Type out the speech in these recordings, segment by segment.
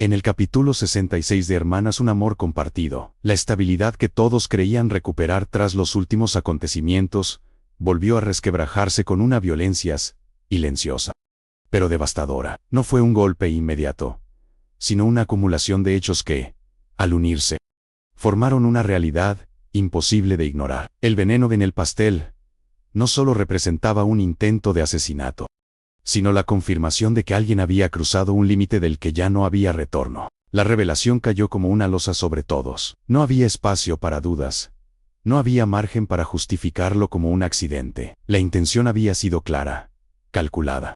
En el capítulo 66 de Hermanas, un amor compartido, la estabilidad que todos creían recuperar tras los últimos acontecimientos, volvió a resquebrajarse con una violencia silenciosa, pero devastadora. No fue un golpe inmediato, sino una acumulación de hechos que, al unirse, formaron una realidad imposible de ignorar. El veneno en el pastel no solo representaba un intento de asesinato, sino la confirmación de que alguien había cruzado un límite del que ya no había retorno. La revelación cayó como una losa sobre todos. No había espacio para dudas. No había margen para justificarlo como un accidente. La intención había sido clara, calculada,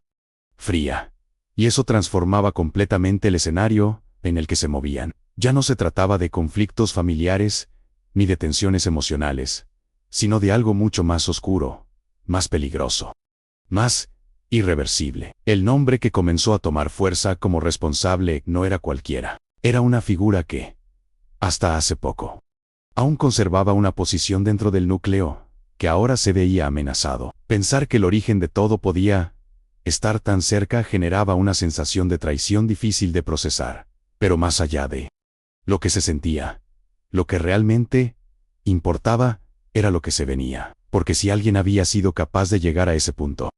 fría. Y eso transformaba completamente el escenario en el que se movían. Ya no se trataba de conflictos familiares, ni de tensiones emocionales, sino de algo mucho más oscuro, más peligroso, más irreversible. El nombre que comenzó a tomar fuerza como responsable no era cualquiera. Era una figura que, hasta hace poco, aún conservaba una posición dentro del núcleo, que ahora se veía amenazado. Pensar que el origen de todo podía estar tan cerca generaba una sensación de traición difícil de procesar. Pero más allá de lo que se sentía, lo que realmente importaba era lo que se venía. Porque si alguien había sido capaz de llegar a ese punto,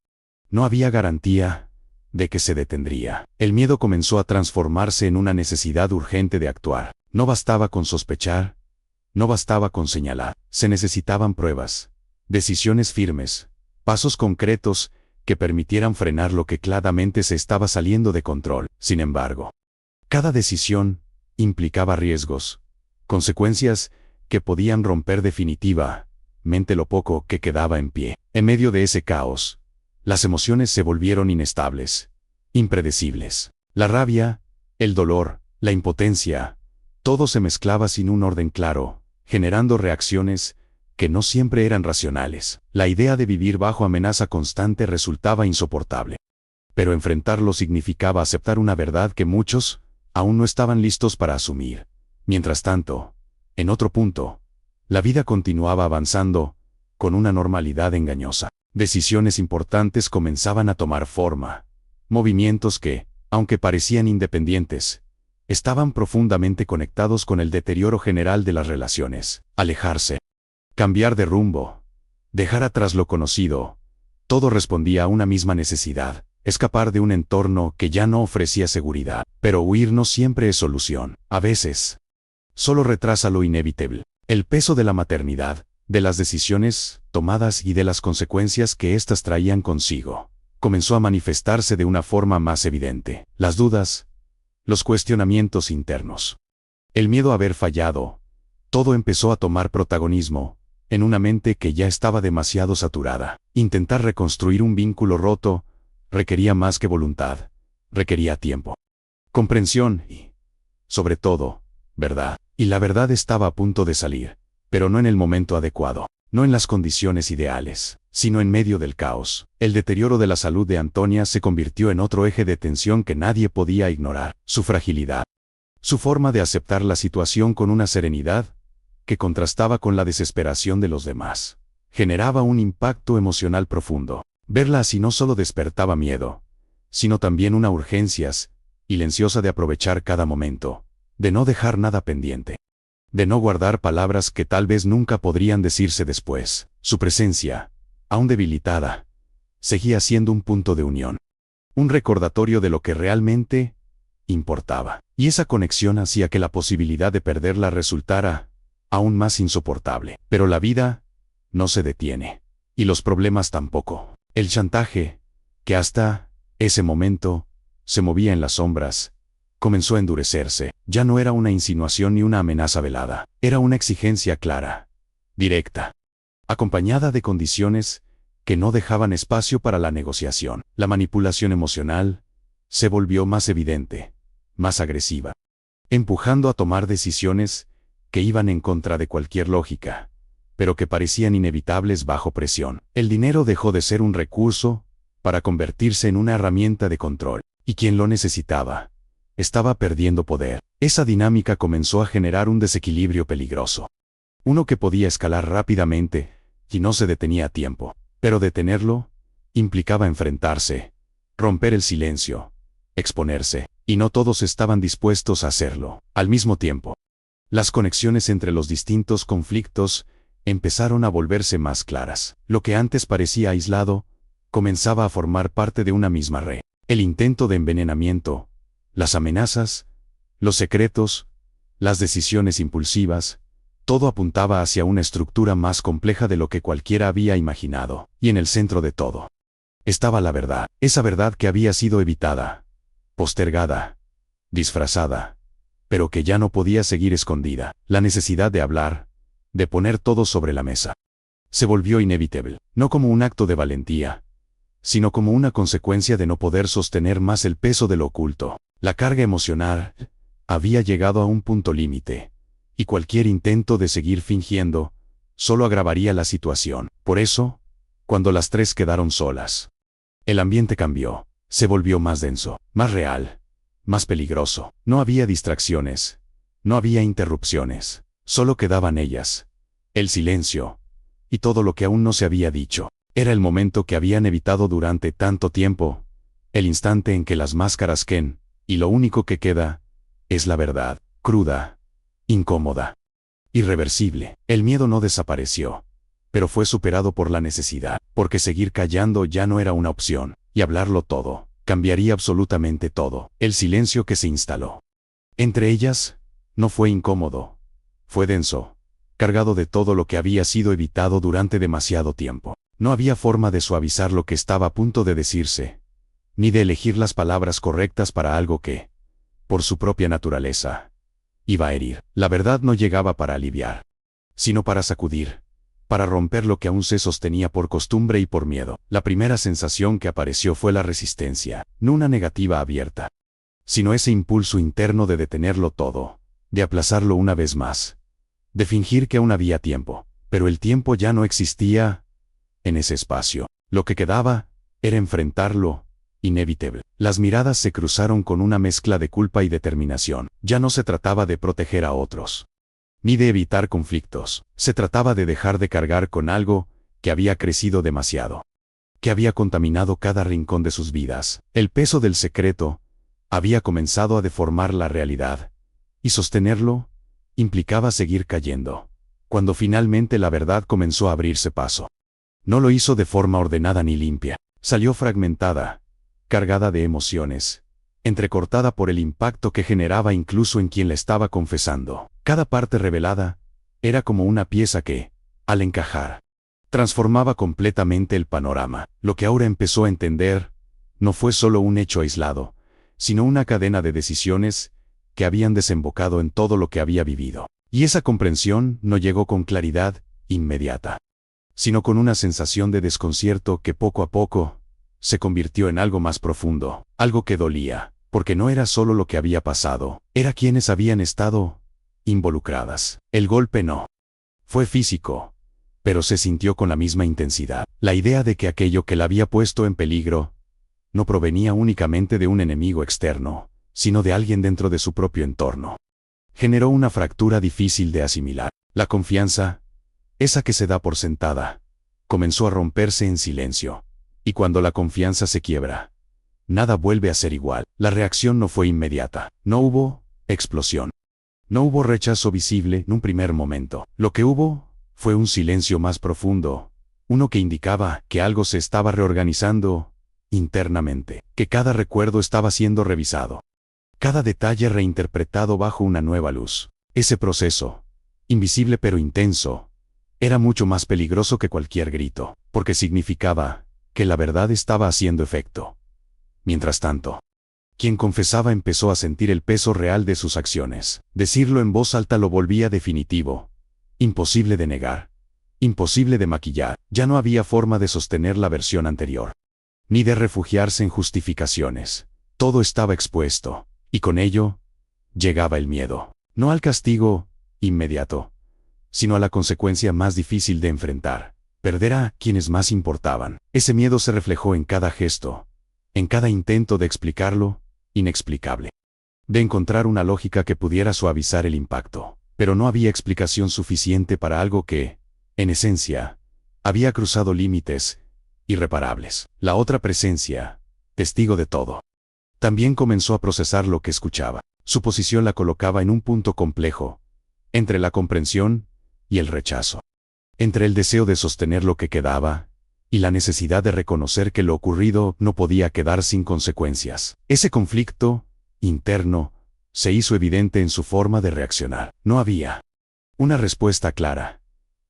no había garantía de que se detendría. El miedo comenzó a transformarse en una necesidad urgente de actuar. No bastaba con sospechar, no bastaba con señalar. Se necesitaban pruebas, decisiones firmes, pasos concretos que permitieran frenar lo que claramente se estaba saliendo de control. Sin embargo, cada decisión implicaba riesgos, consecuencias que podían romper definitivamente lo poco que quedaba en pie. En medio de ese caos, las emociones se volvieron inestables, impredecibles. La rabia, el dolor, la impotencia, todo se mezclaba sin un orden claro, generando reacciones que no siempre eran racionales. La idea de vivir bajo amenaza constante resultaba insoportable. Pero enfrentarlo significaba aceptar una verdad que muchos aún no estaban listos para asumir. Mientras tanto, en otro punto, la vida continuaba avanzando, con una normalidad engañosa. Decisiones importantes comenzaban a tomar forma, movimientos que, aunque parecían independientes, estaban profundamente conectados con el deterioro general de las relaciones. Alejarse, cambiar de rumbo, dejar atrás lo conocido, todo respondía a una misma necesidad: escapar de un entorno que ya no ofrecía seguridad. Pero huir no siempre es solución. A veces, solo retrasa lo inevitable. El peso de la maternidad, de las decisiones tomadas y de las consecuencias que éstas traían consigo, comenzó a manifestarse de una forma más evidente. Las dudas, los cuestionamientos internos, el miedo a haber fallado, todo empezó a tomar protagonismo en una mente que ya estaba demasiado saturada. Intentar reconstruir un vínculo roto requería más que voluntad, requería tiempo, comprensión y, sobre todo, verdad. Y la verdad estaba a punto de salir, pero no en el momento adecuado, no en las condiciones ideales, sino en medio del caos. El deterioro de la salud de Antonia se convirtió en otro eje de tensión que nadie podía ignorar. Su fragilidad, su forma de aceptar la situación con una serenidad que contrastaba con la desesperación de los demás, generaba un impacto emocional profundo. Verla así no solo despertaba miedo, sino también una urgencia silenciosa de aprovechar cada momento, de no dejar nada pendiente, de no guardar palabras que tal vez nunca podrían decirse después. Su presencia, aún debilitada, seguía siendo un punto de unión, un recordatorio de lo que realmente importaba. Y esa conexión hacía que la posibilidad de perderla resultara aún más insoportable. Pero la vida no se detiene, y los problemas tampoco. El chantaje, que hasta ese momento se movía en las sombras, comenzó a endurecerse. Ya no era una insinuación ni una amenaza velada. Era una exigencia clara, directa, acompañada de condiciones que no dejaban espacio para la negociación. La manipulación emocional se volvió más evidente, más agresiva, empujando a tomar decisiones que iban en contra de cualquier lógica, pero que parecían inevitables bajo presión. El dinero dejó de ser un recurso para convertirse en una herramienta de control, y quien lo necesitaba estaba perdiendo poder. Esa dinámica comenzó a generar un desequilibrio peligroso, uno que podía escalar rápidamente y no se detenía a tiempo. Pero detenerlo implicaba enfrentarse, romper el silencio, exponerse, y no todos estaban dispuestos a hacerlo al mismo tiempo. Las conexiones entre los distintos conflictos empezaron a volverse más claras. Lo que antes parecía aislado, comenzaba a formar parte de una misma red. El intento de envenenamiento, las amenazas, los secretos, las decisiones impulsivas, todo apuntaba hacia una estructura más compleja de lo que cualquiera había imaginado. Y en el centro de todo estaba la verdad, esa verdad que había sido evitada, postergada, disfrazada, pero que ya no podía seguir escondida. La necesidad de hablar, de poner todo sobre la mesa, se volvió inevitable, no como un acto de valentía, sino como una consecuencia de no poder sostener más el peso de lo oculto. La carga emocional había llegado a un punto límite, y cualquier intento de seguir fingiendo solo agravaría la situación. Por eso, cuando las tres quedaron solas, el ambiente cambió, se volvió más denso, más real, más peligroso. No había distracciones, no había interrupciones, solo quedaban ellas, el silencio, y todo lo que aún no se había dicho. Era el momento que habían evitado durante tanto tiempo, el instante en que las máscaras caen, y lo único que queda es la verdad, cruda, incómoda, irreversible. El miedo no desapareció, pero fue superado por la necesidad, porque seguir callando ya no era una opción, y hablarlo todo cambiaría absolutamente todo. El silencio que se instaló entre ellas no fue incómodo, fue denso, cargado de todo lo que había sido evitado durante demasiado tiempo. No había forma de suavizar lo que estaba a punto de decirse, ni de elegir las palabras correctas para algo que, por su propia naturaleza, iba a herir. La verdad no llegaba para aliviar, sino para sacudir, para romper lo que aún se sostenía por costumbre y por miedo. La primera sensación que apareció fue la resistencia, no una negativa abierta, sino ese impulso interno de detenerlo todo, de aplazarlo una vez más, de fingir que aún había tiempo, pero el tiempo ya no existía en ese espacio. Lo que quedaba era enfrentarlo, inevitable. Las miradas se cruzaron con una mezcla de culpa y determinación. Ya no se trataba de proteger a otros, ni de evitar conflictos. Se trataba de dejar de cargar con algo que había crecido demasiado, que había contaminado cada rincón de sus vidas. El peso del secreto había comenzado a deformar la realidad, y sostenerlo implicaba seguir cayendo. Cuando finalmente la verdad comenzó a abrirse paso, no lo hizo de forma ordenada ni limpia. Salió fragmentada, cargada de emociones, entrecortada por el impacto que generaba incluso en quien la estaba confesando. Cada parte revelada era como una pieza que, al encajar, transformaba completamente el panorama. Lo que ahora empezó a entender no fue solo un hecho aislado, sino una cadena de decisiones que habían desembocado en todo lo que había vivido. Y esa comprensión no llegó con claridad inmediata, sino con una sensación de desconcierto que poco a poco se convirtió en algo más profundo, algo que dolía, porque no era solo lo que había pasado, era quienes habían estado involucradas. El golpe no fue físico, pero se sintió con la misma intensidad. La idea de que aquello que la había puesto en peligro no provenía únicamente de un enemigo externo, sino de alguien dentro de su propio entorno, generó una fractura difícil de asimilar. La confianza, esa que se da por sentada, comenzó a romperse en silencio, y cuando la confianza se quiebra, nada vuelve a ser igual. La reacción no fue inmediata, no hubo explosión, no hubo rechazo visible en un primer momento. Lo que hubo fue un silencio más profundo, uno que indicaba que algo se estaba reorganizando internamente, que cada recuerdo estaba siendo revisado, cada detalle reinterpretado bajo una nueva luz. Ese proceso, invisible pero intenso, era mucho más peligroso que cualquier grito, porque significaba que la verdad estaba haciendo efecto. Mientras tanto, quien confesaba empezó a sentir el peso real de sus acciones. Decirlo en voz alta lo volvía definitivo, imposible de negar, imposible de maquillar. Ya no había forma de sostener la versión anterior, ni de refugiarse en justificaciones. Todo estaba expuesto, y con ello llegaba el miedo, no al castigo inmediato, sino a la consecuencia más difícil de enfrentar: perder a quienes más importaban. Ese miedo se reflejó en cada gesto, en cada intento de explicar lo inexplicable, de encontrar una lógica que pudiera suavizar el impacto. Pero no había explicación suficiente para algo que, en esencia, había cruzado límites irreparables. La otra presencia, testigo de todo, También comenzó a procesar lo que escuchaba. Su posición la colocaba en un punto complejo, entre la comprensión y el rechazo. Entre el deseo de sostener lo que quedaba y la necesidad de reconocer que lo ocurrido no podía quedar sin consecuencias. Ese conflicto interno se hizo evidente en su forma de reaccionar. No había una respuesta clara.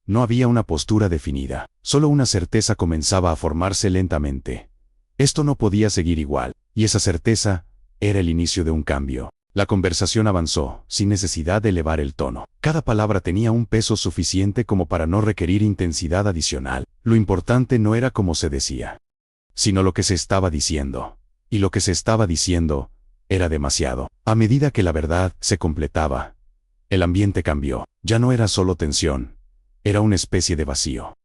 No había una postura definida. Solo una certeza comenzaba a formarse lentamente. Esto no podía seguir igual, y esa certeza era el inicio de un cambio. La conversación avanzó, sin necesidad de elevar el tono. Cada palabra tenía un peso suficiente como para no requerir intensidad adicional. Lo importante no era cómo se decía, sino lo que se estaba diciendo. Y lo que se estaba diciendo era demasiado. A medida que la verdad se completaba, el ambiente cambió. Ya no era solo tensión, era una especie de vacío.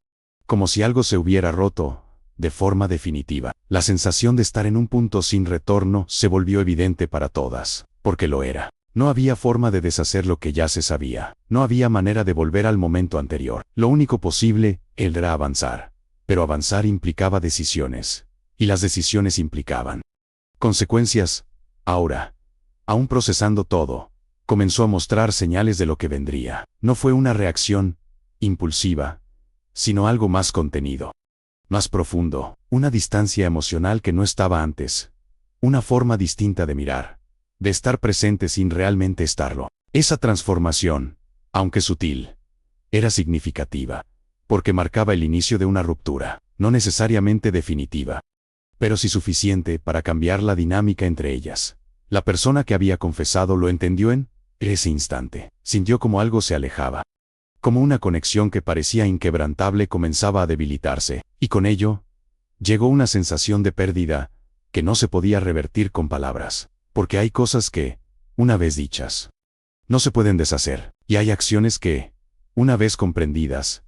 Como si algo se hubiera roto, de forma definitiva. La sensación de estar en un punto sin retorno se volvió evidente para todas. Porque lo era. No había forma de deshacer lo que ya se sabía. No había manera de volver al momento anterior. Lo único posible era avanzar. Pero avanzar implicaba decisiones. Y las decisiones implicaban consecuencias. Ahora, aún procesando todo, comenzó a mostrar señales de lo que vendría. No fue una reacción impulsiva, sino algo más contenido, más profundo, una distancia emocional que no estaba antes, una forma distinta de mirar, de estar presente sin realmente estarlo. Esa transformación, aunque sutil, era significativa, porque marcaba el inicio de una ruptura, no necesariamente definitiva, pero sí suficiente para cambiar la dinámica entre ellas. La persona que había confesado lo entendió en ese instante. Sintió como algo se alejaba, como una conexión que parecía inquebrantable comenzaba a debilitarse, y con ello llegó una sensación de pérdida que no se podía revertir con palabras. Porque hay cosas que, una vez dichas, no se pueden deshacer, y hay acciones que, una vez comprendidas,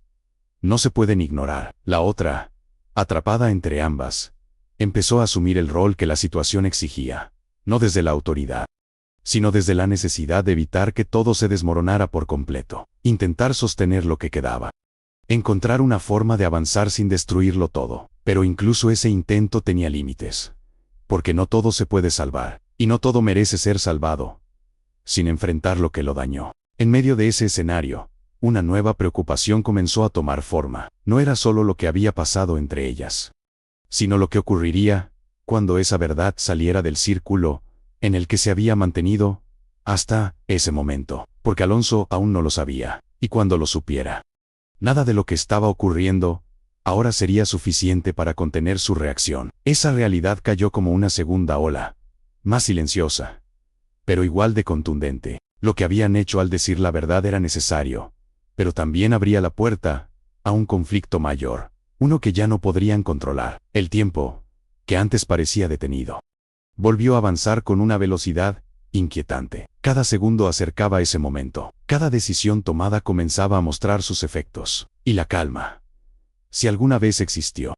no se pueden ignorar. La otra, atrapada entre ambas, empezó a asumir el rol que la situación exigía, no desde la autoridad, sino desde la necesidad de evitar que todo se desmoronara por completo. Intentar sostener lo que quedaba. Encontrar una forma de avanzar sin destruirlo todo. Pero incluso ese intento tenía límites. Porque no todo se puede salvar. Y no todo merece ser salvado, sin enfrentar lo que lo dañó. En medio de ese escenario, una nueva preocupación comenzó a tomar forma. No era solo lo que había pasado entre ellas, sino lo que ocurriría cuando esa verdad saliera del círculo en el que se había mantenido hasta ese momento. Porque Alonso aún no lo sabía, y cuando lo supiera, nada de lo que estaba ocurriendo ahora sería suficiente para contener su reacción. Esa realidad cayó como una segunda ola, más silenciosa, pero igual de contundente. Lo que habían hecho al decir la verdad era necesario, pero también abría la puerta a un conflicto mayor, uno que ya no podrían controlar. El tiempo, que antes parecía detenido, volvió a avanzar con una velocidad inquietante. Cada segundo acercaba ese momento. Cada decisión tomada comenzaba a mostrar sus efectos. Y la calma, si alguna vez existió,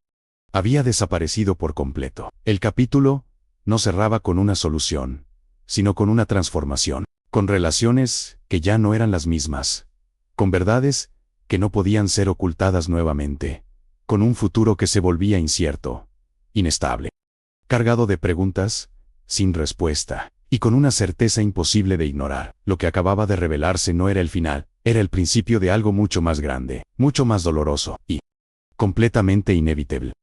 había desaparecido por completo. El capítulo no cerraba con una solución, sino con una transformación, con relaciones que ya no eran las mismas, con verdades que no podían ser ocultadas nuevamente, con un futuro que se volvía incierto, inestable, cargado de preguntas, sin respuesta, y con una certeza imposible de ignorar. Lo que acababa de revelarse no era el final, era el principio de algo mucho más grande, mucho más doloroso, y completamente inevitable.